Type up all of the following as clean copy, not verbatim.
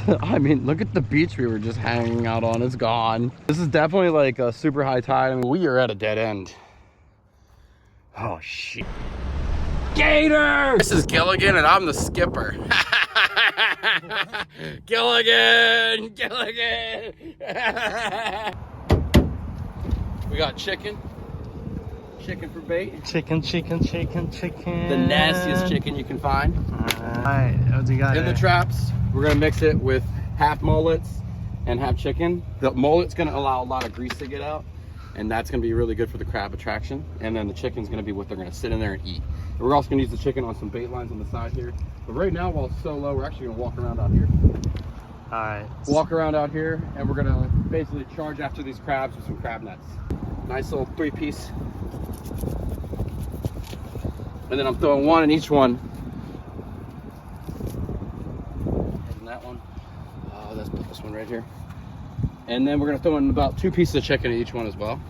I mean, look at the beach we were just hanging out on. It's gone. This is definitely like a super high tide. I mean, we are at a dead end. Oh, shit. Gator! This is Gilligan, and I'm the skipper. Gilligan! Gilligan! We got chicken. Chicken for bait. Chicken, chicken, chicken, chicken. The nastiest chicken you can find. Alright, what do you got in there? The traps, we're gonna mix it with half mullets and half chicken. The mullet's gonna allow a lot of grease to get out, and that's gonna be really good for the crab attraction. And then the chicken's gonna be what they're gonna sit in there and eat. And we're also gonna use the chicken on some bait lines on the side here. But right now, while it's so low, we're actually gonna walk around out here. Alright. Walk around out here, and we're gonna basically charge after these crabs with some crab nets. Nice little 3-piece. And then I'm throwing one in each one. And that one. Oh, let's put this one right here. And then we're gonna throw in about 2 pieces of chicken in each one as well.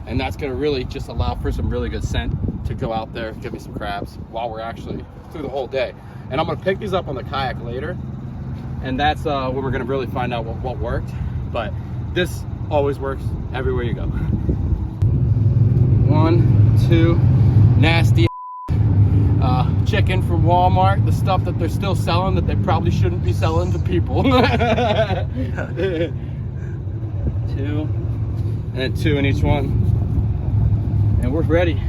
And that's gonna really just allow for some really good scent to go out there, give me some crabs while we're actually through the whole day. And I'm gonna pick these up on the kayak later. And that's when we're gonna really find out what worked. But this always works everywhere you go. 1, 2, nasty chicken from Walmart, the stuff that they're still selling that they probably shouldn't be selling to people. 2, and 2 in each one. And we're ready.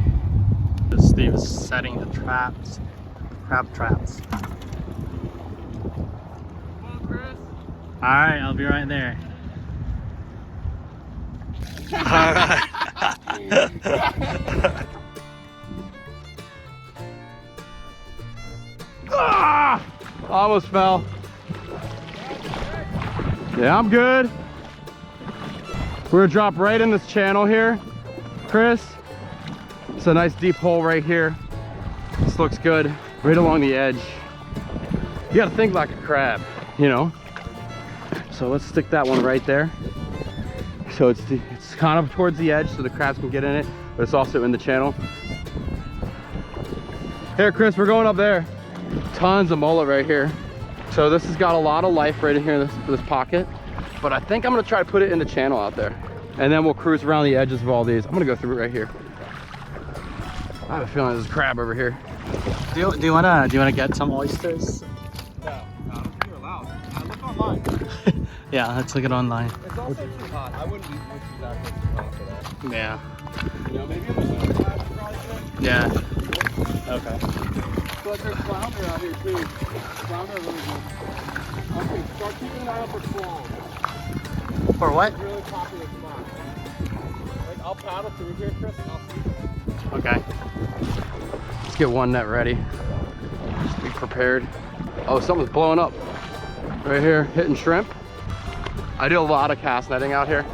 Steve is setting the traps, crab traps. Come on, Chris. Alright, I'll be right there. Alright. Ah! Almost fell. Yeah, I'm good. We're gonna drop right in this channel here, Chris. It's a nice deep hole right here. This looks good, right along the edge. You gotta think like a crab, you know? So let's stick that one right there. So it's kind of towards the edge so the crabs can get in it, but it's also in the channel. Here, Chris, we're going up there. Tons of mullet right here. So this has got a lot of life right in here in this pocket, but I think I'm gonna try to put it in the channel out there, and then we'll cruise around the edges of all these. I'm gonna go through it right here. I have a feeling there's a crab over here. Do you wanna get some oysters? No, I don't think you're allowed. I look online. Yeah, let's look it online. It's also too hot. I wouldn't be exactly too hot for that. Yeah. You know, maybe if there's no crab, it's probably good. Yeah. Okay. But there's flounder out here too. Flounder are really good. Okay, start keeping an eye out for swallows. For what? Really popular spot. Like, I'll paddle through here, Chris, and I'll see. Okay. Let's get one net ready. Just be prepared. Oh, something's blowing up. Right here, hitting shrimp. I do a lot of cast netting out here.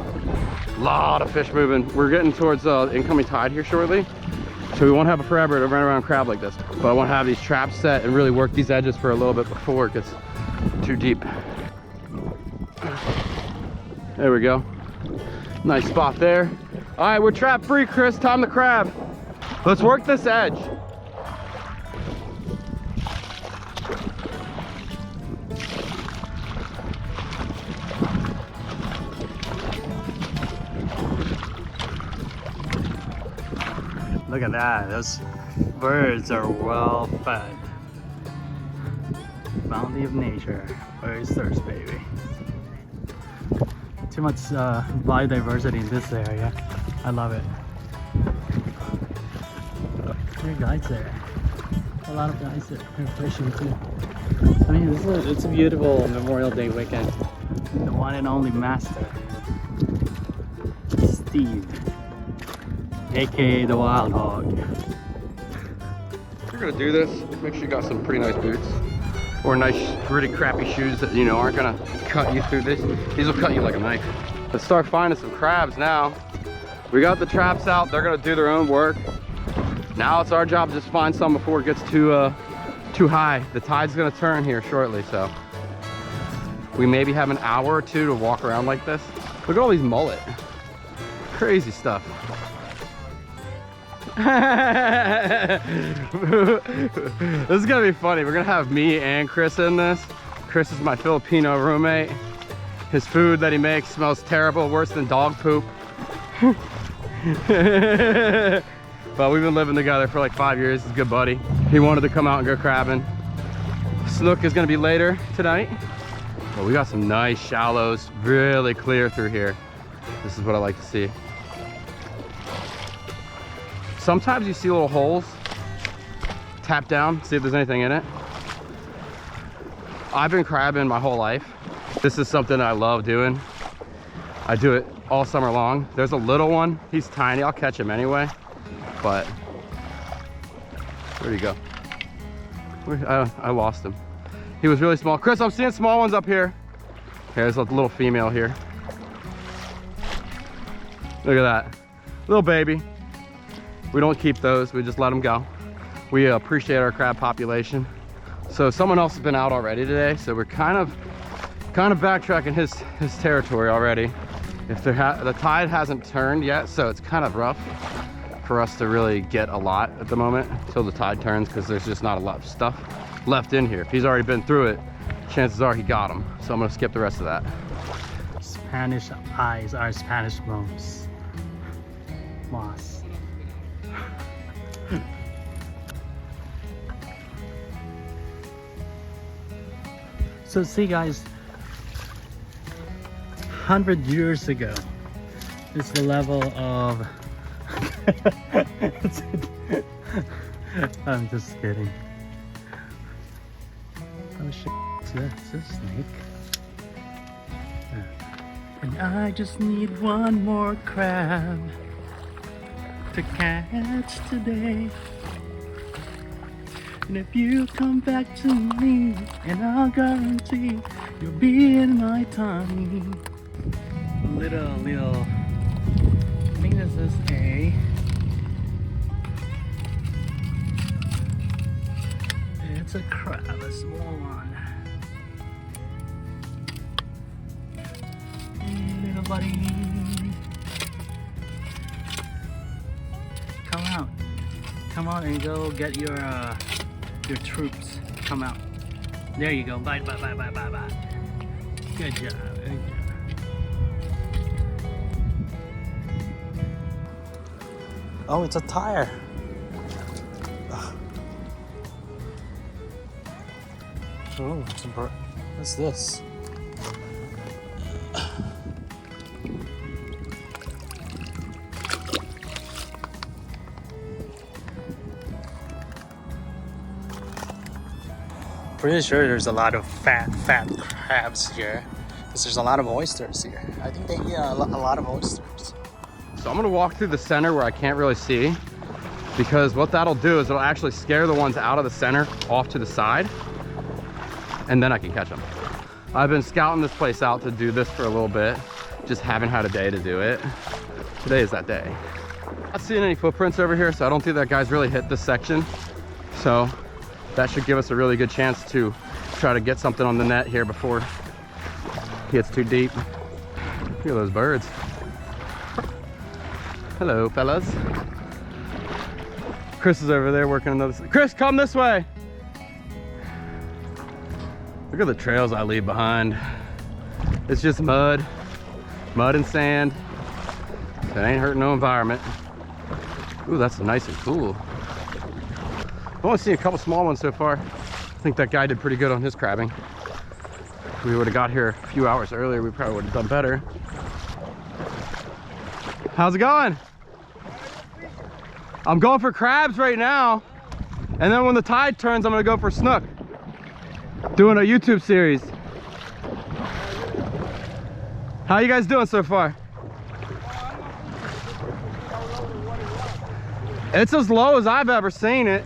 A lot of fish moving. We're getting towards incoming tide here shortly. So we won't have a forever to run around crab like this. But I want to have these traps set and really work these edges for a little bit before it gets too deep. There we go. Nice spot there. All right, we're trap free, Chris. Time to crab. Let's work this edge. Look at that. Those birds are well fed. Bounty of nature. Oysters, baby. Too much biodiversity in this area. I love it. There are guys there. A lot of guys there are fishing too. I mean, it's a beautiful Memorial Day weekend. The one and only master, Steve, aka the Wild Hog. If you're gonna do this, make sure you got some pretty nice boots. Or nice, pretty crappy shoes that, you know, aren't gonna cut you through this. These will cut you like a knife. Let's start finding some crabs now. We got the traps out, they're gonna do their own work. Now it's our job to just find some before it gets too high. The tide's gonna turn here shortly, so we maybe have an hour or two to walk around like this. Look at all these mullet. Crazy stuff. This is gonna be funny. We're gonna have me and Chris in this, Chris is my Filipino roommate. His food that he makes smells terrible, worse than dog poop. But we've been living together for like 5 years. He's a good buddy. He wanted to come out and go crabbing. Snook is gonna be later tonight. But we got some nice shallows, really clear through here. This is what I like to see. Sometimes you see little holes. Tap down, see if there's anything in it. I've been crabbing my whole life. This is something I love doing. I do it all summer long. There's a little one. He's tiny. I'll catch him anyway. But where'd he go? I lost him. He was really small. Chris, I'm seeing small ones up here. There's a little female here. Look at that. Little baby. We don't keep those. We just let them go. We appreciate our crab population. So someone else has been out already today. So we're kind of backtracking his territory already. If the tide hasn't turned yet, so it's kind of rough for us to really get a lot at the moment until the tide turns, because there's just not a lot of stuff left in here. If he's already been through it, chances are he got them. So I'm gonna skip the rest of that. Spanish eyes are Spanish moms. Moss. So see guys, 100 years ago, it's the level of I'm just kidding. Oh shit, it's a snake. And I just need one more crab to catch today. And if you come back to me, and I'll guarantee you'll be in my tummy. Little, I think this is it's a crab, a small one. Hey, little buddy. Come out. Come on and go get your troops. Come out. There you go. Bye, bye, bye, bye, bye, bye. Good job. Good job. Oh, it's a tire. Oh, it's a bird. What's this? Pretty sure there's a lot of fat crabs here, because there's a lot of oysters here. I think they eat a lot of oysters. So I'm gonna walk through the center where I can't really see, because what that'll do is it'll actually scare the ones out of the center off to the side, and then I can catch them. I've been scouting this place out to do this for a little bit, just haven't had a day to do it. Today is that day. Not seeing any footprints over here, so I don't think that guy's really hit this section. So that should give us a really good chance to try to get something on the net here before he gets too deep. Look at those birds. Hello, fellas. Chris is over there working another. Chris, come this way. Look at the trails I leave behind. It's just mud and sand. It ain't hurting no environment. Ooh, that's nice and cool. I've only seen a couple small ones so far. I think that guy did pretty good on his crabbing. If we would have got here a few hours earlier, we probably would have done better. How's it going? I'm going for crabs right now. And then when the tide turns, I'm gonna go for snook. Doing a YouTube series. How you guys doing so far? It's as low as I've ever seen it.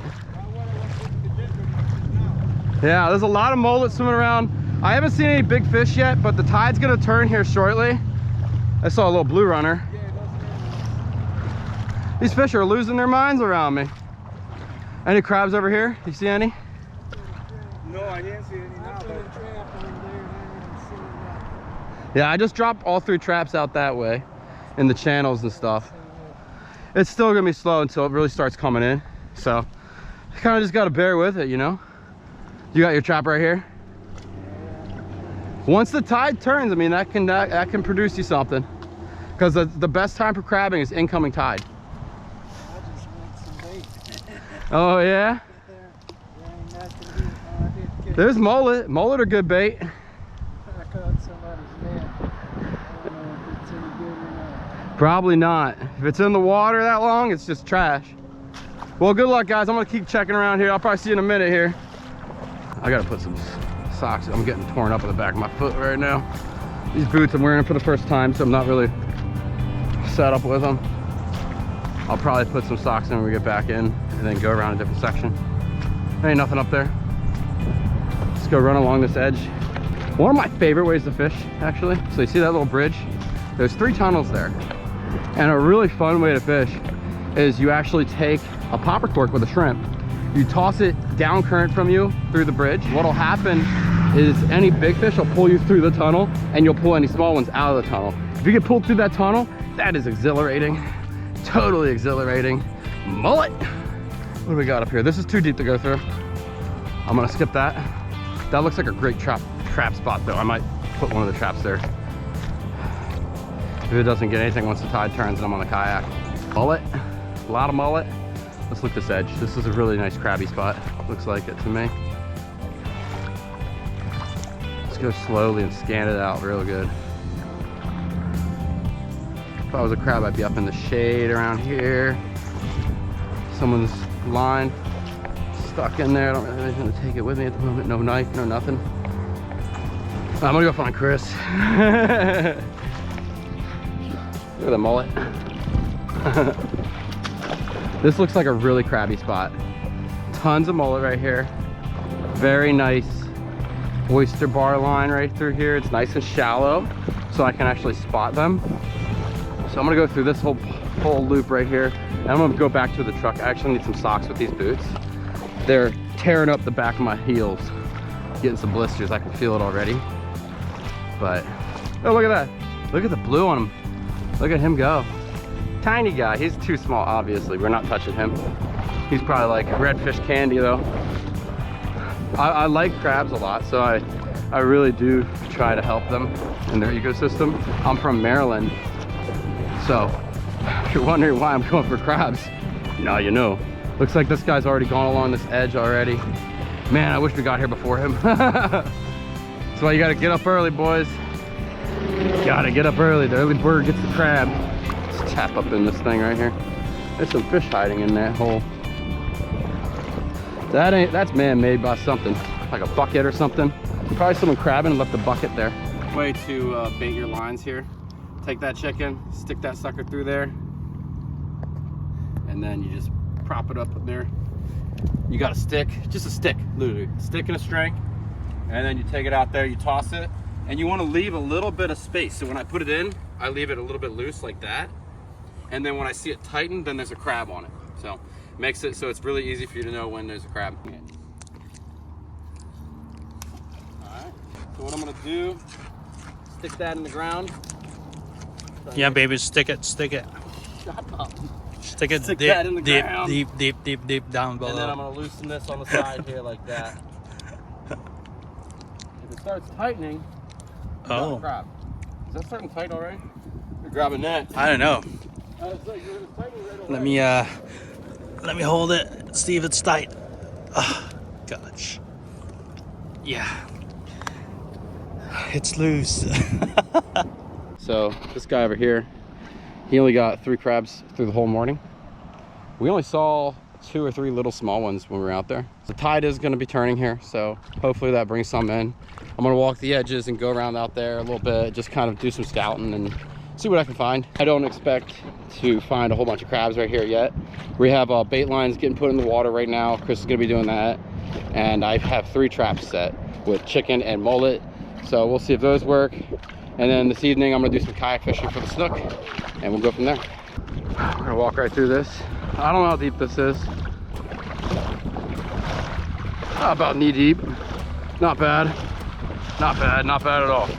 Yeah, there's a lot of mullet swimming around. I haven't seen any big fish yet, but the tide's gonna turn here shortly. I saw a little blue runner. These fish are losing their minds around me. Any crabs over here? You see any? No, I didn't see any now. Yeah, I just dropped all 3 traps out that way in the channels and stuff. It's still gonna be slow until it really starts coming in. So you kind of just gotta bear with it, you know? You got your trap right here? Yeah, Once the tide turns, I mean, that can produce you something. Because the best time for crabbing is incoming tide. I just want some bait. Oh yeah? There ain't nothing to do. Oh, I did get There's mullet. Mullet are good bait. I caught somebody's net. I don't know if it's any good or not. Probably not. If it's in the water that long, it's just trash. Well, good luck, guys. I'm gonna keep checking around here. I'll probably see you in a minute here. I gotta put some socks. I'm getting torn up in the back of my foot right now. These boots I'm wearing for the first time, so I'm not really set up with them. I'll probably put some socks in when we get back in and then go around a different section. There ain't nothing up there. Let's go run along this edge. One of my favorite ways to fish, actually. So you see that little bridge? There's 3 tunnels there. And a really fun way to fish is you actually take a popper cork with a shrimp. You toss it down current from you through the bridge. What'll happen is any big fish will pull you through the tunnel and you'll pull any small ones out of the tunnel. If you get pulled through that tunnel, that is exhilarating. Totally exhilarating. Mullet. What do we got up here? This is too deep to go through. I'm gonna skip that. That looks like a great trap spot though. I might put one of the traps there. If it doesn't get anything once the tide turns and I'm on the kayak. Mullet, a lot of mullet. Let's look this edge. This is a really nice crabby spot. Looks like it to me. Let's go slowly and scan it out real good. If I was a crab, I'd be up in the shade around here. Someone's line stuck in there. I don't really have anything to take it with me at the moment. No knife, no nothing. I'm gonna go find Chris. Look at the mullet. This looks like a really crabby spot. Tons of mullet right here. Very nice oyster bar line right through here. It's nice and shallow, so I can actually spot them. So I'm gonna go through this whole loop right here, and I'm gonna go back to the truck. I actually need some socks with these boots. They're tearing up the back of my heels. Getting some blisters, I can feel it already. But, oh, look at that. Look at the blue on him. Look at him go. Tiny guy, he's too small, obviously. We're not touching him. He's probably like redfish candy though. I like crabs a lot, so I really do try to help them in their ecosystem. I'm from Maryland, so if you're wondering why I'm going for crabs, now you know. Looks like this guy's already gone along this edge already. Man, I wish we got here before him. That's why you gotta get up early, boys. Gotta get up early. The early bird gets the crab. Let's tap up in this thing right here. There's some fish hiding in that hole. That's man-made by something, like a bucket or something. Probably someone crabbing and left the bucket there. Way to bait your lines here. Take that chicken, stick that sucker through there, and then you just prop it up in there. You got a stick, just a stick, literally. Stick and a string, and then you take it out there, you toss it, and you want to leave a little bit of space. So when I put it in, I leave it a little bit loose like that, and then when I see it tighten, then there's a crab on it. So makes it so it's really easy for you to know when there's a crab. Alright, so what I'm gonna do, stick that in the ground. Yeah, baby, stick it, stick it. Shut up. Stick it Stick deep, that in the deep, ground. deep, deep, deep, deep down below. And then I'm gonna loosen this on the side here like that. If it starts tightening, you got a crab. Is that starting tight already? You're grabbing that. I don't know. It's tightening right away. Let me hold it, see if it's tight. Oh, gosh. Yeah. It's loose. So this guy over here, he only got 3 crabs through the whole morning. We only saw 2 or 3 little small ones when we were out there. The tide is going to be turning here, so hopefully that brings some in. I'm going to walk the edges and go around out there a little bit, just kind of do some scouting and see what I can find. I don't expect to find a whole bunch of crabs right here yet. We have bait lines getting put in the water right now. Chris is going to be doing that. And I have 3 traps set with chicken and mullet. So we'll see if those work. And then this evening, I'm gonna do some kayak fishing for the snook, and we'll go from there. We're gonna walk right through this. I don't know how deep this is. About knee deep. Not bad. Not bad, not bad at all.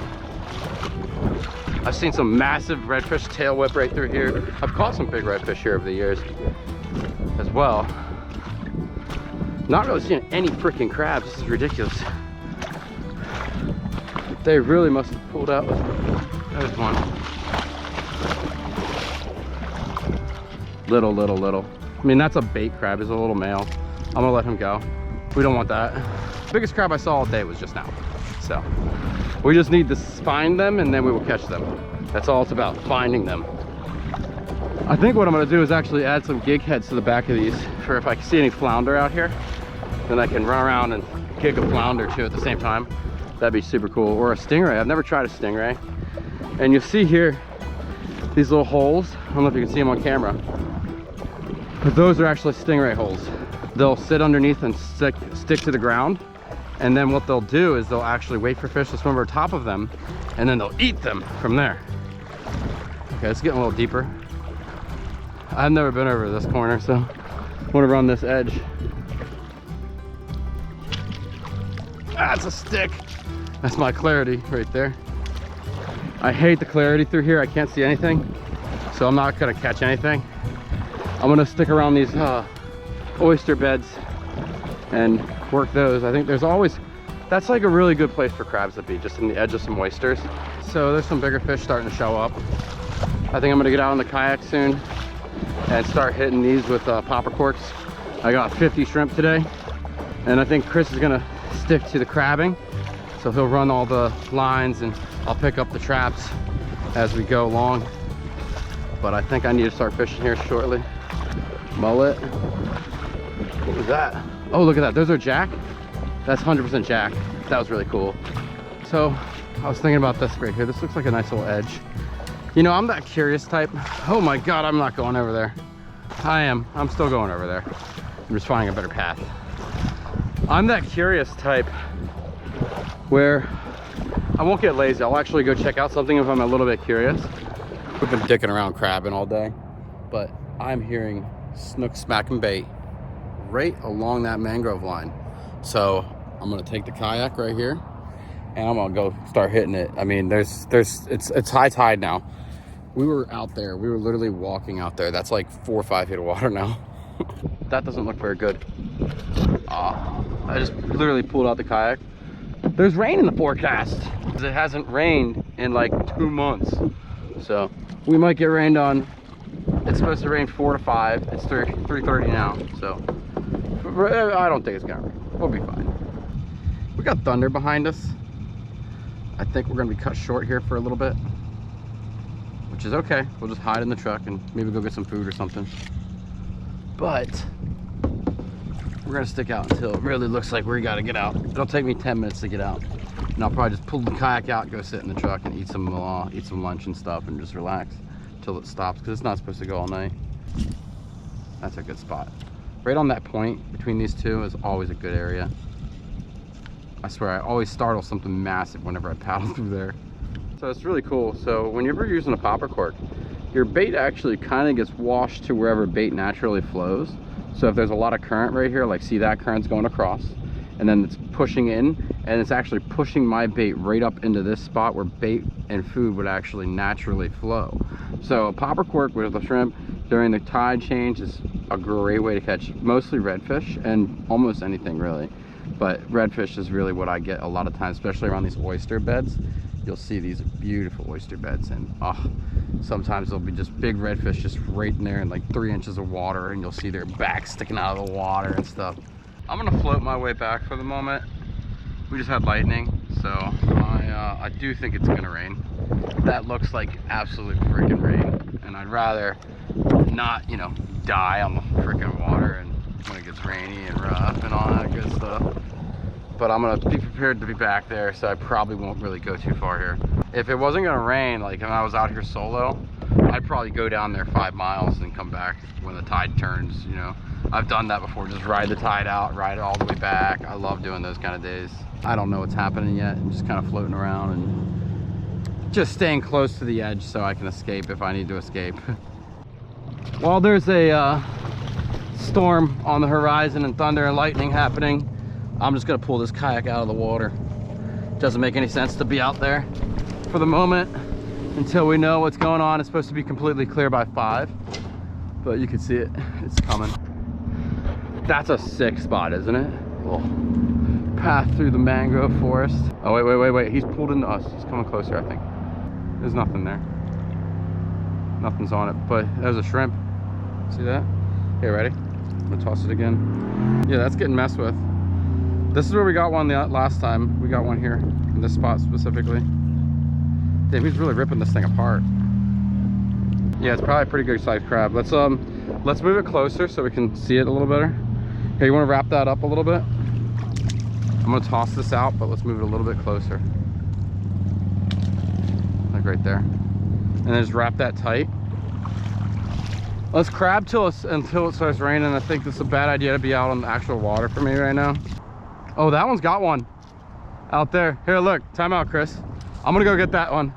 I've seen some massive redfish tail whip right through here. I've caught some big redfish here over the years as well. Not really seeing any freaking crabs. This is ridiculous. They really must have pulled out. There's one. Little. I mean, that's a bait crab. He's a little male. I'm gonna let him go. We don't want that. Biggest crab I saw all day was just now. So we just need to find them and then we will catch them. That's all it's about, finding them. I think what I'm gonna do is actually add some gig heads to the back of these for if I see any flounder out here, then I can run around and kick a flounder too at the same time. That'd be super cool. Or a stingray. I've never tried a stingray. And you'll see here these little holes. I don't know if you can see them on camera, but those are actually stingray holes. They'll sit underneath and stick to the ground, and then what they'll do is they'll actually wait for fish to swim over top of them, and then they'll eat them from there. Okay, it's getting a little deeper. I've never been over this corner, so I want to run this edge. That's a stick. That's my clarity right there. I hate the clarity through here. I can't see anything, so I'm not gonna catch anything. I'm gonna stick around these oyster beds and work those. I think there's always, that's like a really good place for crabs to be, just in the edge of some oysters. So there's some bigger fish starting to show up. I think I'm gonna get out on the kayak soon and start hitting these with popper corks. I got 50 shrimp today, and I think Chris is gonna stick to the crabbing, so he'll run all the lines and I'll pick up the traps as we go along. But I think I need to start fishing here shortly. Mullet. What was that? Oh, look at that. Those are jack. That's 100% jack. That was really cool. So I was thinking about this right here. This looks like a nice little edge. You know, I'm that curious type. Oh my God, I'm not going over there. I am. I'm still going over there. I'm just finding a better path. I'm that curious type where I won't get lazy. I'll actually go check out something if I'm a little bit curious. We've been dicking around crabbing all day, but I'm hearing snook smacking bait right along that mangrove line. So I'm gonna take the kayak right here and I'm gonna go start hitting it. I mean, it's high tide now. We were out there, we were literally walking out there. That's like 4 or 5 feet of water now. That doesn't look very good. I just literally pulled out the kayak. There's rain in the forecast. It hasn't rained in like 2 months. So we might get rained on. It's supposed to rain 4 to 5. It's 3:30 now. So I don't think it's gonna rain. We'll be fine. We got thunder behind us. I think we're gonna be cut short here for a little bit, which is okay. We'll just hide in the truck and maybe go get some food or something. But we're gonna stick out until it really looks like we gotta get out. It'll take me 10 minutes to get out, and I'll probably just pull the kayak out, go sit in the truck and eat some lunch and stuff and just relax till it stops, because it's not supposed to go all night. That's a good spot. Right on that point between these two is always a good area. I swear, I always startle something massive whenever I paddle through there. So it's really cool. So whenever you're using a popper cork, your bait actually kind of gets washed to wherever bait naturally flows. So if there's a lot of current right here, like see that current's going across, and then it's pushing in, and it's actually pushing my bait right up into this spot where bait and food would actually naturally flow. So a popper cork with a shrimp during the tide change is a great way to catch mostly redfish and almost anything really. But redfish is really what I get a lot of times, especially around these oyster beds. You'll see these beautiful oyster beds, and sometimes there'll be just big redfish just right in there in like 3 inches of water, and you'll see their back sticking out of the water and stuff. I'm gonna float my way back for the moment. We just had lightning, so I do think it's gonna rain. That looks like absolute freaking rain, and I'd rather not, you know, die on the freaking water and when it gets rainy and rough and all that good stuff. But I'm gonna be prepared to be back there, so I probably won't really go too far here. If it wasn't gonna rain, like if I was out here solo, I'd probably go down there 5 miles and come back when the tide turns, you know. I've done that before, just ride the tide out, ride it all the way back. I love doing those kind of days. I don't know what's happening yet. I'm just kind of floating around and just staying close to the edge so I can escape if I need to escape. While there's a storm on the horizon and thunder and lightning happening, I'm just gonna pull this kayak out of the water. Doesn't make any sense to be out there for the moment until we know what's going on. It's supposed to be completely clear by 5, but you can see it, it's coming. That's a sick spot, isn't it? Oh, path through the mangrove forest. Oh, wait. He's pulled into us. He's coming closer, I think. There's nothing there. Nothing's on it, but there's a shrimp. See that? Okay, ready? I'm gonna toss it again. Yeah, that's getting messed with. This is where we got one the last time. We got one here in this spot specifically. Damn, he's really ripping this thing apart. Yeah, it's probably a pretty good sized crab. Let's move it closer so we can see it a little better. Hey, you want to wrap that up a little bit? I'm gonna toss this out, but let's move it a little bit closer. Like right there. And then just wrap that tight. Let's crab until it starts raining. I think this is a bad idea to be out on the actual water for me right now. Oh, that one's got one out there. Here, look, time out, Chris. I'm gonna go get that one.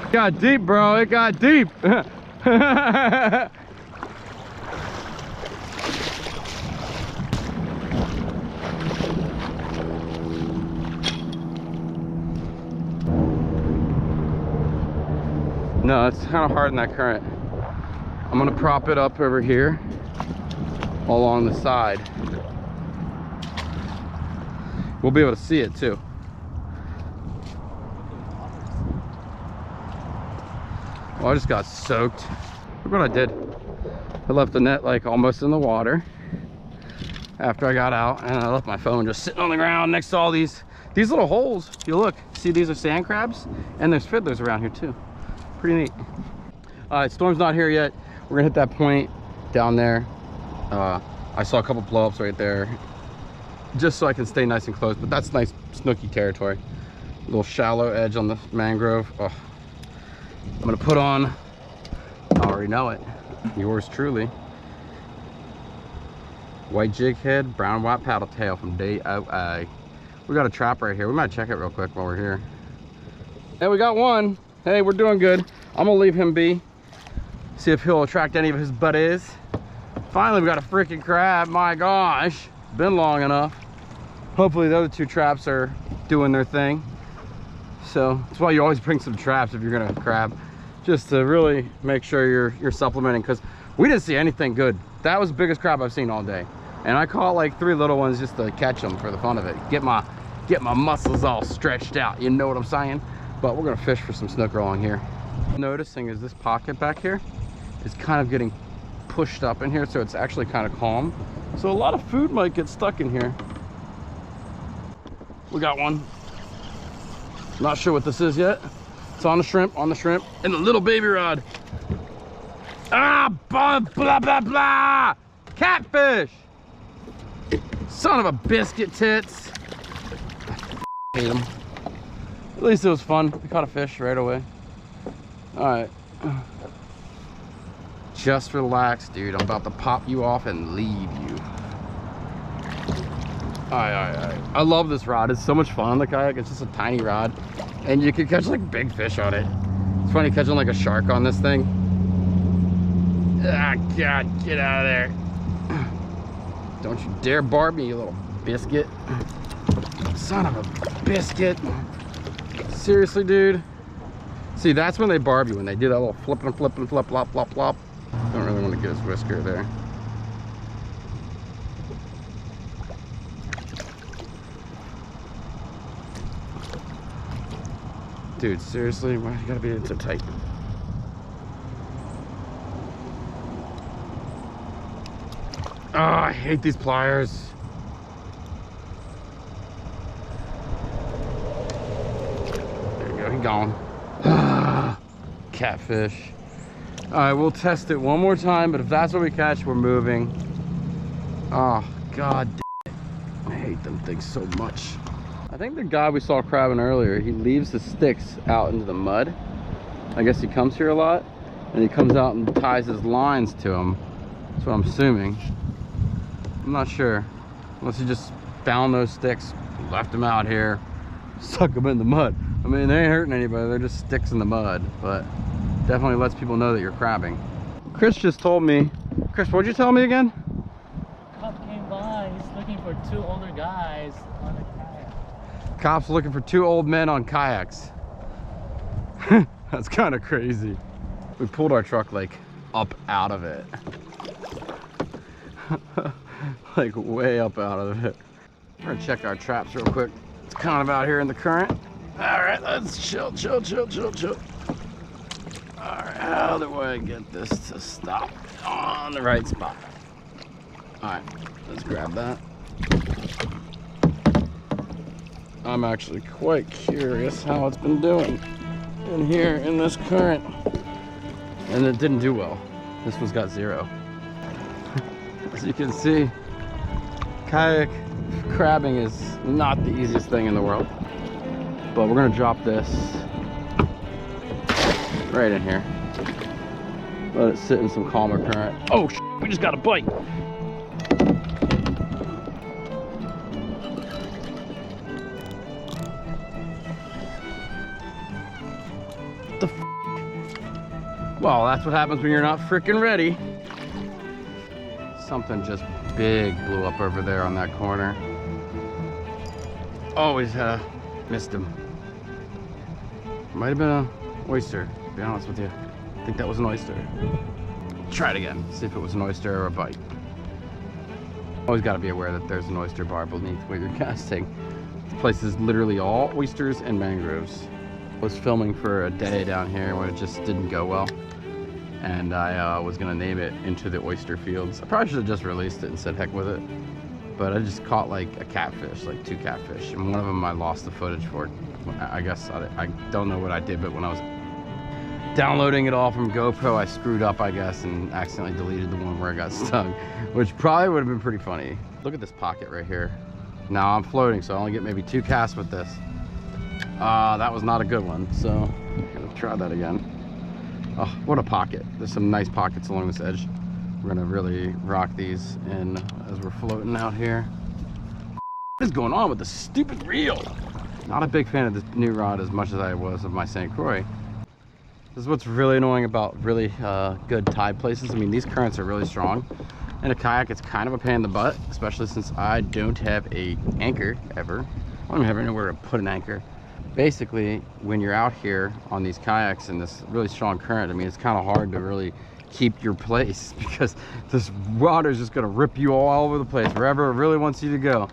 It got deep, bro, it got deep. No, it's kind of hard in that current. I'm gonna prop it up over here along the side. We'll be able to see it too. Oh, I just got soaked. Look what I did. I left the net like almost in the water after I got out, and I left my phone just sitting on the ground next to all these little holes. If you look, see, these are sand crabs, and there's fiddlers around here too. Pretty neat. All right, storm's not here yet. We're gonna hit that point down there. I saw a couple blow-ups right there, just so I can stay nice and close, but that's nice snooky territory. A little shallow edge on the mangrove. Oh, I'm gonna put on, I already know it, yours truly, white jig head, brown white paddle tail from DOA. We got a trap right here. We might check it real quick while we're here. Hey, we got one. Hey, we're doing good. I'm gonna leave him be, see if he'll attract any of his buddies. Finally, we got a freaking crab. My gosh, been long enough. Hopefully the other two traps are doing their thing. So that's why you always bring some traps if you're gonna crab, just to really make sure you're supplementing, because we didn't see anything good. That was the biggest crab I've seen all day, and I caught like 3 little ones just to catch them for the fun of it, get my muscles all stretched out, you know what I'm saying. But we're gonna fish for some snooker along here. Noticing is this pocket back here is kind of getting pushed up in here, so it's actually kind of calm, so a lot of food might get stuck in here. We got one. Not sure what this is yet. It's on the shrimp, and the little baby rod. Ah, blah blah blah blah. Catfish. Son of a biscuit tits. I hate them. At least it was fun. We caught a fish right away. All right. Just relax, dude. I'm about to pop you off and leave you. All right. I love this rod. It's so much fun on the kayak. It's just a tiny rod, and you can catch like big fish on it. It's funny catching like a shark on this thing. Ah, God, get out of there. Don't you dare barb me, you little biscuit. Son of a biscuit. Seriously, dude. See, that's when they barb you, when they do that little flip and flip, flop, flop, flop. Don't really want to get his whisker there. Dude, seriously, why you gotta be so tight? Oh, I hate these pliers. There you go, he's gone. Catfish. All right, we'll test it one more time, but if that's what we catch, we're moving. Oh, God damn it. I hate them things so much. I think the guy we saw crabbing earlier, he leaves the sticks out into the mud. I guess he comes here a lot, and he comes out and ties his lines to them. That's what I'm assuming. I'm not sure. Unless he just found those sticks, left them out here, stuck them in the mud. I mean, they ain't hurting anybody, they're just sticks in the mud, but definitely lets people know that you're crabbing. Chris just told me, Chris, what'd you tell me again? Cop came by, he's looking for 2 older guys on a kayak. Cops looking for 2 old men on kayaks. That's kind of crazy. We pulled our truck like up out of it. like way up out of it. We're gonna check our traps real quick. It's kind of out here in the current. All right, let's chill. All right, how do I get this to stop on the right spot? All right, let's grab that. I'm actually quite curious how it's been doing in here in this current. And it didn't do well. This one's got 0. As you can see, kayak crabbing is not the easiest thing in the world. But we're gonna drop this right in here. Let it sit in some calmer current. Oh, we just got a bite. What the f? Well, that's what happens when you're not freaking ready. Something just big blew up over there on that corner. Always missed him. Might have been an oyster, to be honest with you. I think that was an oyster. Try it again, see if it was an oyster or a bite. Always got to be aware that there's an oyster bar beneath where you're casting. This place is literally all oysters and mangroves. I was filming for a day down here when it just didn't go well. And I was gonna name it Into the Oyster Fields. I probably should have just released it and said heck with it. But I just caught like a catfish, like 2 catfish. And one of them I lost the footage for. I guess I don't know what I did, but when I was downloading it all from GoPro, I screwed up, I guess, and accidentally deleted the one where I got stung, which probably would have been pretty funny. Look at this pocket right here. Now I'm floating, so I only get maybe 2 casts with this. That was not a good one, so I'm gonna try that again. Oh, what a pocket. There's some nice pockets along this edge. We're gonna really rock these in as we're floating out here. What is going on with this stupid reel? Not a big fan of this new rod as much as I was of my St. Croix. This is what's really annoying about really good tide places. I mean, these currents are really strong. In a kayak, it's kind of a pain in the butt, especially since I don't have a anchor ever. I don't have anywhere to put an anchor. Basically, when you're out here on these kayaks in this really strong current, I mean, it's kind of hard to really keep your place because this water is just gonna rip you all over the place, wherever it really wants you to go.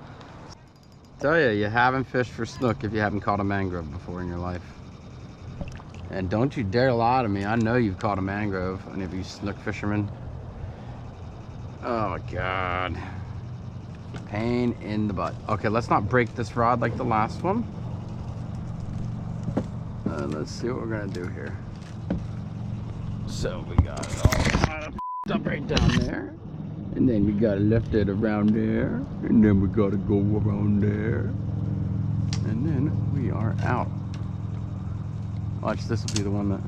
Tell you, you haven't fished for snook if you haven't caught a mangrove before in your life. And don't you dare lie to me. I know you've caught a mangrove, any of you snook fishermen. Oh my God. Pain in the butt. Okay, let's not break this rod like the last one. Let's see what we're gonna do here. So we got it all kind of up right down there. And then we gotta lift it around there. And then we gotta go around there. And then we are out. Watch, this will be the one that...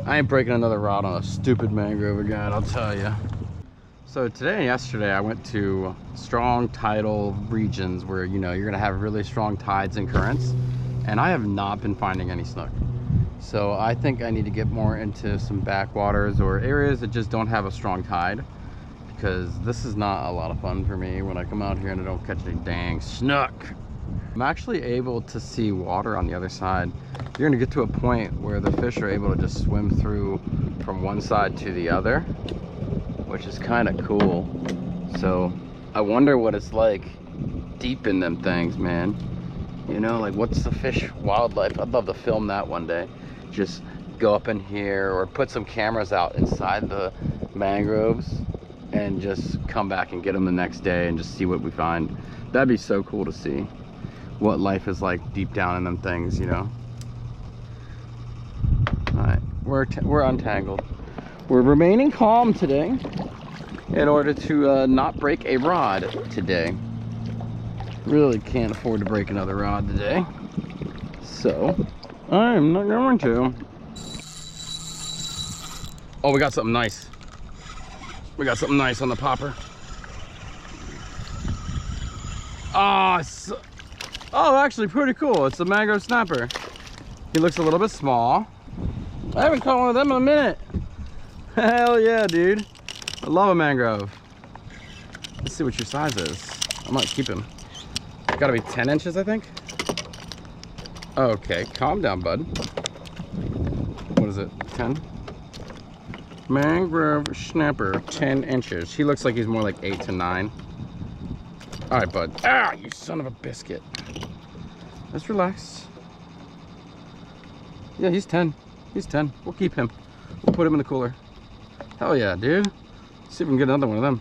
I ain't breaking another rod on a stupid mangrove again, I'll tell you. So today and yesterday I went to strong tidal regions where, you know, you're gonna have really strong tides and currents. And I have not been finding any snook. So I think I need to get more into some backwaters or areas that just don't have a strong tide, because this is not a lot of fun for me when I come out here and I don't catch any dang snook. I'm actually able to see water on the other side. You're gonna get to a point where the fish are able to just swim through from one side to the other, which is kind of cool. So I wonder what it's like deep in them things, man. You know, like what's the fish wildlife? I'd love to film that one day. Just go up in here or put some cameras out inside the mangroves and just come back and get them the next day and just see what we find. That'd be so cool to see what life is like deep down in them things, you know. All right, we're untangled. We're remaining calm today in order to not break a rod today. Really can't afford to break another rod today, so I'm not going to. Oh, we got something nice. We got something nice on the popper. Oh, actually pretty cool. It's a mangrove snapper. He looks a little bit small. I haven't caught one of them in a minute. Hell yeah, dude. I love a mangrove. Let's see what your size is. I might keep him. Gotta be 10 inches, I think. Okay, calm down, bud. What is it, 10? Mangrove snapper, 10 inches. He looks like he's more like 8 to 9. All right, bud. Ah, you son of a biscuit. Just relax. Yeah, he's 10. He's 10. We'll keep him. We'll put him in the cooler. Hell yeah, dude. See if we can get another one of them.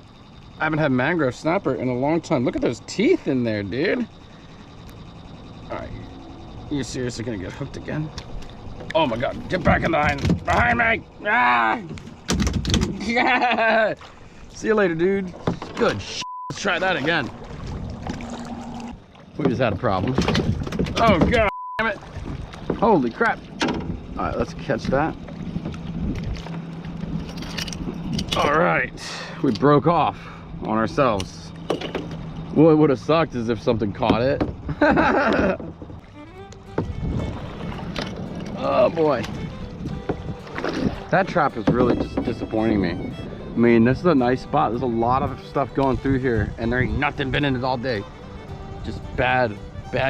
I haven't had mangrove snapper in a long time. Look at those teeth in there, dude. All right. You seriously gonna get hooked again? Oh my God, get back in the line. Behind me. Ah! Yeah. See you later, dude. Good shit. Let's try that again. We just had a problem. Oh God damn it. Holy crap. All right, let's catch that. All right, we broke off on ourselves. What would have sucked is if something caught it. Oh boy. That trap is really just disappointing me. I mean, this is a nice spot. There's a lot of stuff going through here and there ain't nothing been in it all day. Just bad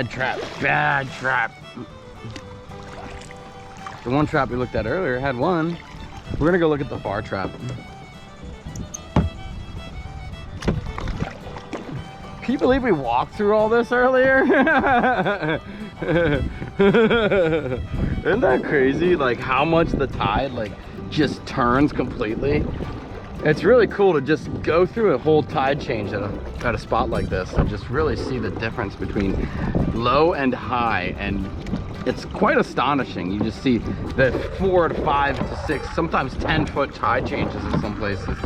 trap, bad trap. The one trap we looked at earlier had one. We're gonna go look at the far trap. Can you believe we walked through all this earlier? Isn't that crazy? Like how much the tide like just turns completely. It's really cool to just go through a whole tide change at a spot like this and just really see the difference between low and high, and it's quite astonishing. You just see the 4 to 5 to 6, sometimes 10-foot tide changes in some places,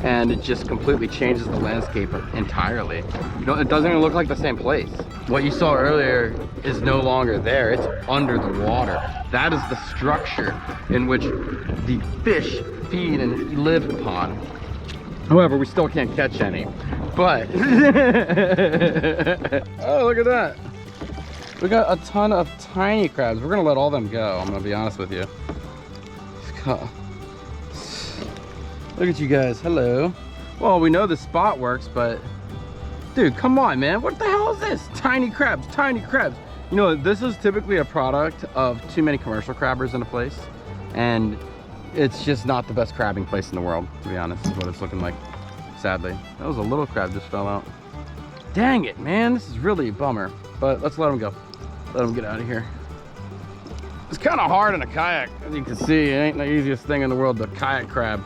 and it just completely changes the landscape entirely. You know, it doesn't even look like the same place. What you saw earlier is no longer there. It's under the water. That is the structure in which the fish feed and live upon. However, we still can't catch any, but oh, look at that. We got a ton of tiny crabs. We're gonna let all them go, I'm gonna be honest with you. Look at you guys, hello. Well, we know the spot works, but dude, come on, man. What the hell is this? Tiny crabs, tiny crabs. You know, this is typically a product of too many commercial crabbers in a place, and it's just not the best crabbing place in the world, to be honest, is what it's looking like, sadly. That was a little crab just fell out. Dang it, man, this is really a bummer, but let's let him go. Let him get out of here. It's kind of hard in a kayak, as you can see. It ain't the easiest thing in the world to kayak crab.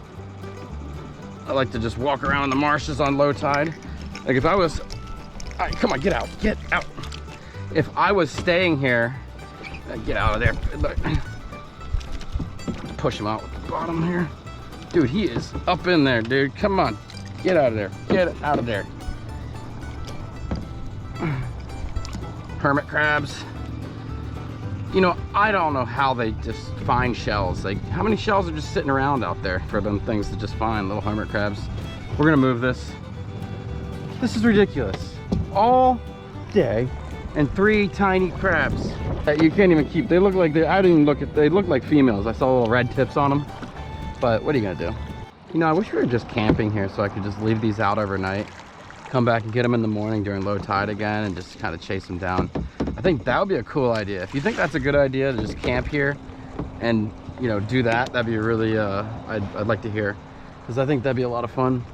I like to just walk around in the marshes on low tide. Like if I was, all right, come on, get out, get out. If I was staying here, get out of there. Push him out at the bottom here. Dude, he is up in there, dude. Come on, get out of there, get out of there. Hermit crabs. You know, I don't know how they just find shells. Like, how many shells are just sitting around out there for them things to just find, little hermit crabs? We're gonna move this. This is ridiculous. All day and 3 tiny crabs that you can't even keep. They look like I didn't even look at, they look like females. I saw little red tips on them, but what are you gonna do? You know, I wish we were just camping here so I could just leave these out overnight, come back and get them in the morning during low tide again and just kind of chase them down. I think that would be a cool idea. If you think that's a good idea to just camp here and, you know, do that, that'd be really, I'd like to hear, because I think that'd be a lot of fun.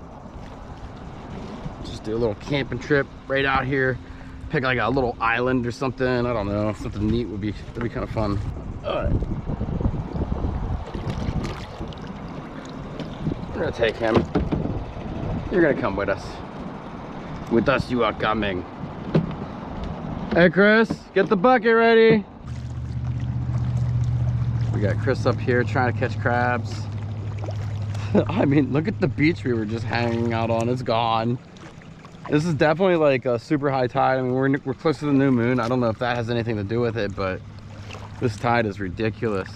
Just do a little camping trip right out here, pick like a little island or something. I don't know, something neat would be kind of fun. All right. We're gonna take him. You're gonna come with us. With us, you are coming. Hey, Chris, get the bucket ready. We got Chris up here trying to catch crabs. I mean, look at the beach we were just hanging out on. It's gone. This is definitely like a super high tide. I mean, we're close to the new moon. I don't know if that has anything to do with it, but this tide is ridiculous.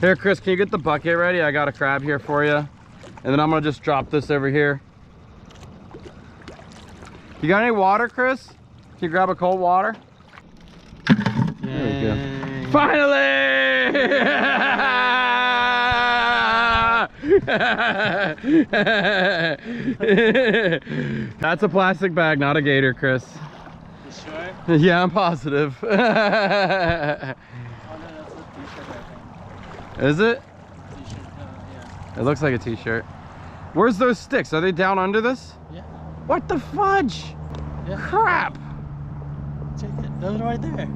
Here, Chris, can you get the bucket ready? I got a crab here for you. And then I'm gonna just drop this over here. You got any water, Chris? Can you grab a cold water? There we go. Finally! That's a plastic bag, not a gator, Chris. You sure? Yeah, I'm positive. Oh no, that's a t-shirt, I think. Is it? T-shirt, yeah. It looks like a t-shirt. Where's those sticks? Are they down under this? Yeah. What the fudge? Yeah. Crap! Check it. Those right there.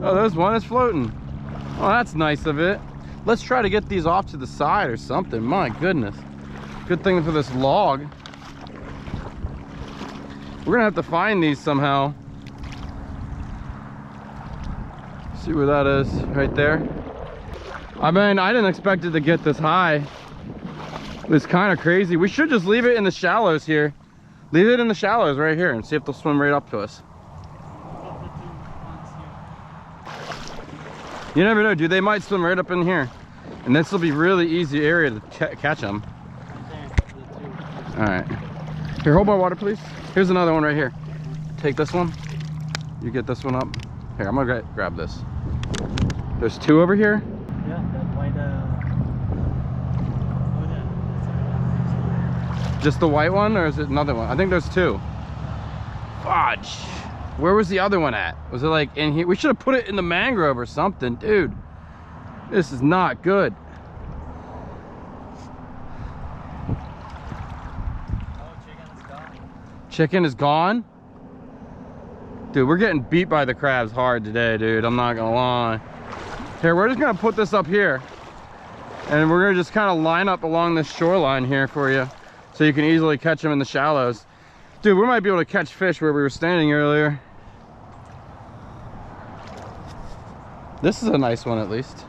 Oh, there's one that's floating. Oh, that's nice of it. Let's try to get these off to the side or something. My goodness. Good thing for this log. We're gonna have to find these somehow. See where that is, right there. I mean, I didn't expect it to get this high. It's kind of crazy. We should just leave it in the shallows here. Leave it in the shallows right here and see if they'll swim right up to us. You never know, dude. They might swim right up in here. And this will be really easy area to catch them. All right. Here, hold my water, please. Here's another one right here. Take this one. You get this one up. Here, I'm gonna grab this. There's two over here. Yeah, that white. Just the white one, or is it another one? I think there's two. Fudge. Where was the other one at? Was it like in here? We should have put it in the mangrove or something, dude. This is not good. Chicken is gone? Dude, we're getting beat by the crabs hard today, dude. I'm not gonna lie. Here, we're just gonna put this up here. And we're gonna just kind of line up along this shoreline here for you, so you can easily catch them in the shallows. Dude, we might be able to catch fish where we were standing earlier. This is a nice one at least.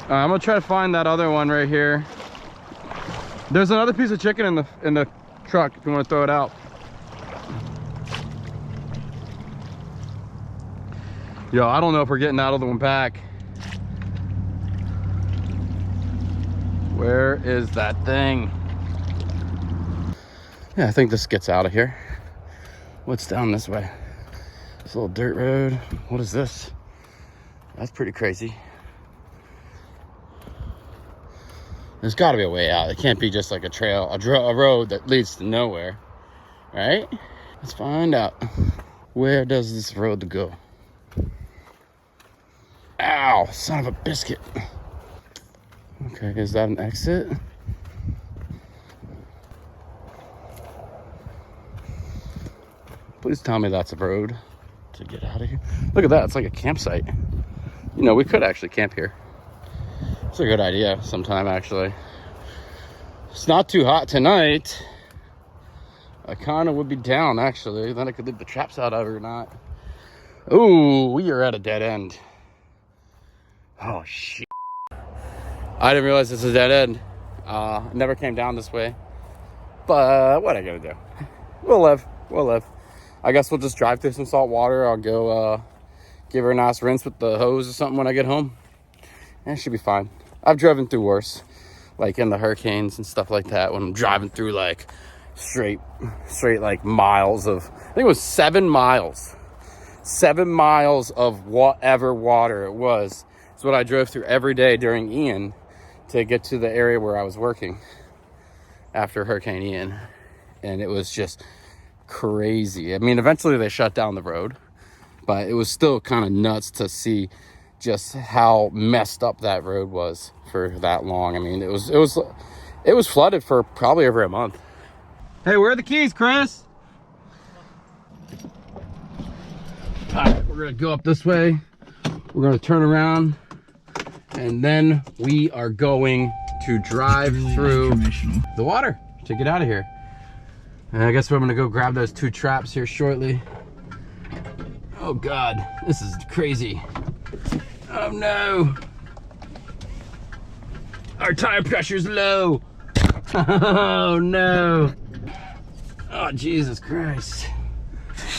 I'm gonna try to find that other one right here. There's another piece of chicken in the truck if you want to throw it out. Yo, I don't know if we're getting that other one back. Where is that thing? Yeah, I think this gets out of here. What's down this way? This little dirt road. What is this? That's pretty crazy. There's got to be a way out. It can't be just like a trail, a road that leads to nowhere, right? Let's find out. Where does this road go? Ow, son of a biscuit. Okay, is that an exit? Please tell me that's a road to get out of here. Look at that, it's like a campsite. You know, we could actually camp here. It's a good idea sometime, actually. It's not too hot tonight. I kind of would be down, actually. Then I could leave the traps out of it or not. Ooh, we are at a dead end. Oh, shit. I didn't realize this was a dead end. Never came down this way. But what I gotta do? We'll live. We'll live. I guess we'll just drive through some salt water. I'll go give her a nice rinse with the hose or something when I get home. And it should be fine. I've driven through worse. Like in the hurricanes and stuff like that. When I'm driving through like straight like miles of, I think it was 7 miles. 7 miles of whatever water it was. It's what I drove through every day during Ian to get to the area where I was working after Hurricane Ian. And it was just crazy. I mean, eventually they shut down the road, but it was still kind of nuts to see just how messed up that road was for that long. I mean, it was flooded for probably over a month. Hey, where are the keys, Chris? All right, we're gonna go up this way. We're gonna turn around, and then we are going to drive through the water to get out of here. And I guess we're gonna go grab those 2 traps here shortly. Oh God, this is crazy. Oh no. Our tire pressure's low. Oh no. Oh Jesus Christ.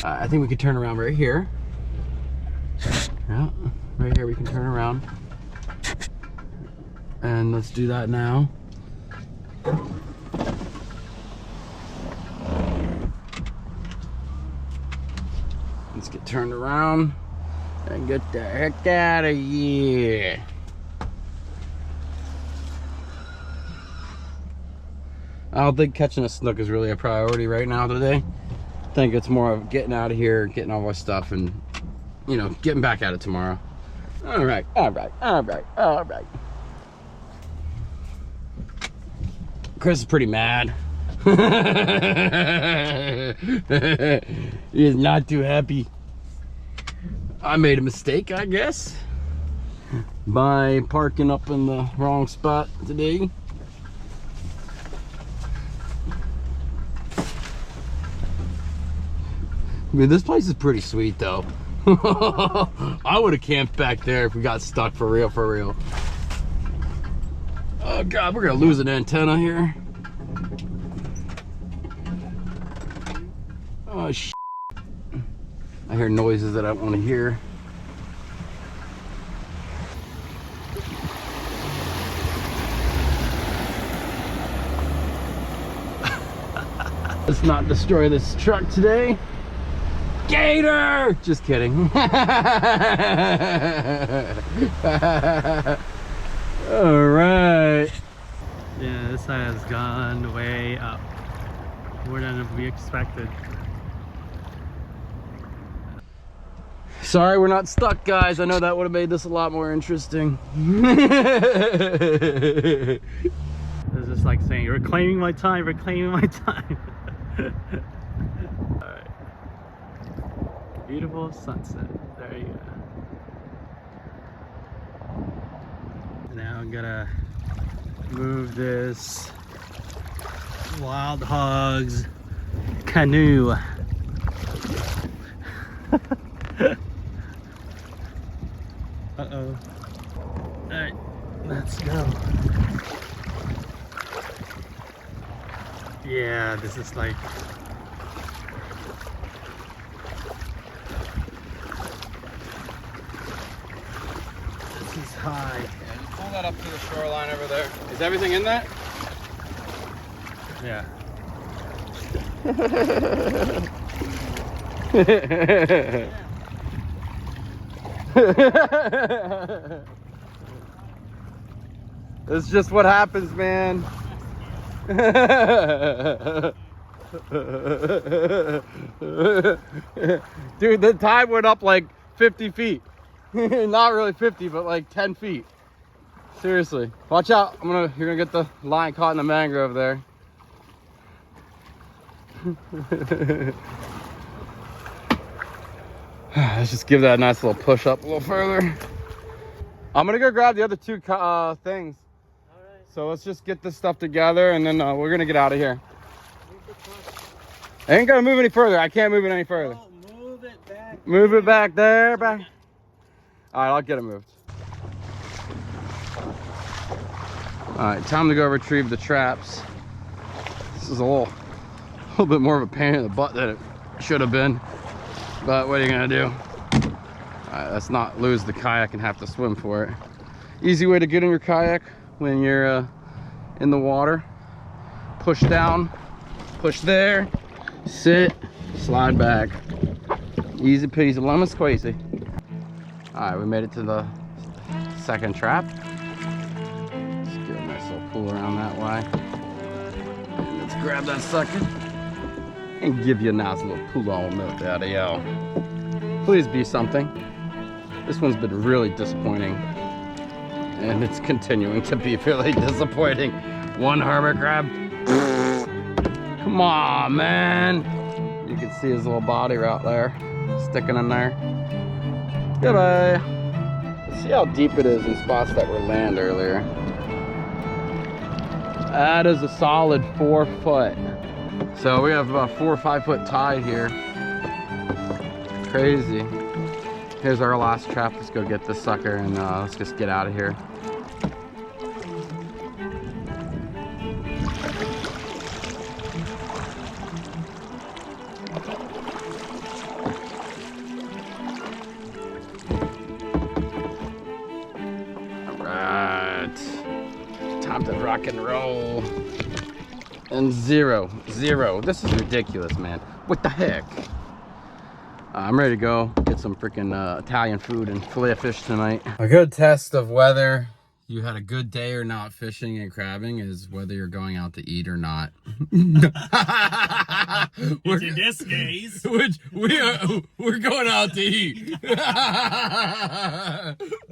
I think we could turn around right here. Yeah, right here we can turn around. And let's do that now. Let's get turned around and get the heck out of here. I don't think catching a snook is really a priority right now today. I think it's more of getting out of here, getting all our stuff, and, you know, getting back at it tomorrow. All right, all right, all right, all right. Chris is pretty mad. He is not too happy. I made a mistake, I guess, by parking up in the wrong spot today. I mean, this place is pretty sweet though. I would have camped back there if we got stuck for real, for real. Oh God, we're gonna lose an antenna here. Oh shit. I hear noises that I don't want to hear. Let's not destroy this truck today. Gator! Just kidding. All right. Yeah, this side has gone way up. More than we expected. Sorry we're not stuck, guys. I know that would have made this a lot more interesting. It's just like saying, you're reclaiming my time, reclaiming my time. Alright. Beautiful sunset. There you go. Now I'm gonna move this Wild Hogs canoe. Uh-oh. Alright, let's go. Yeah, this is like... This is high. Yeah, you pull that up to the shoreline over there. Is everything in that? Yeah. It's just what happens, man. Dude, the tide went up like 50 feet. Not really 50, but like 10 feet. Seriously. Watch out. You're gonna get the line caught in the mangrove there. Let's just give that a nice little push up a little further. I'm gonna go grab the other two things. So let's just get this stuff together and then we're gonna get out of here. I ain't gonna move any further. I can't move it any further. Oh, move it back. Move it back there, back. All right, I'll get it moved. All right, time to go retrieve the traps. This is a little bit more of a pain in the butt than it should have been. But what are you gonna do? All right, let's not lose the kayak and have to swim for it. Easy way to get in your kayak when you're in the water. Push down, push there, sit, slide back. Easy peasy, lemon squeezy. All right, we made it to the second trap. Let's get a nice little pull around that way. And let's grab that sucker and give you a nice little pull on milk out of y'all. Please be something. This one's been really disappointing. And it's continuing to be really disappointing. One hermit crab. Come on, man. You can see his little body right there, sticking in there. Goodbye. Let's see how deep it is in spots that were land earlier. That is a solid 4 foot. So we have about 4 or 5 foot tide here. Crazy. Here's our last trap. Let's go get this sucker and let's just get out of here. Time to rock and roll. And zero. This is ridiculous, man. What the heck? I'm ready to go get some freaking Italian food and fillet of fish tonight. A good test of whether you had a good day or not fishing and crabbing is whether you're going out to eat or not. Which in this case, we're going out to eat.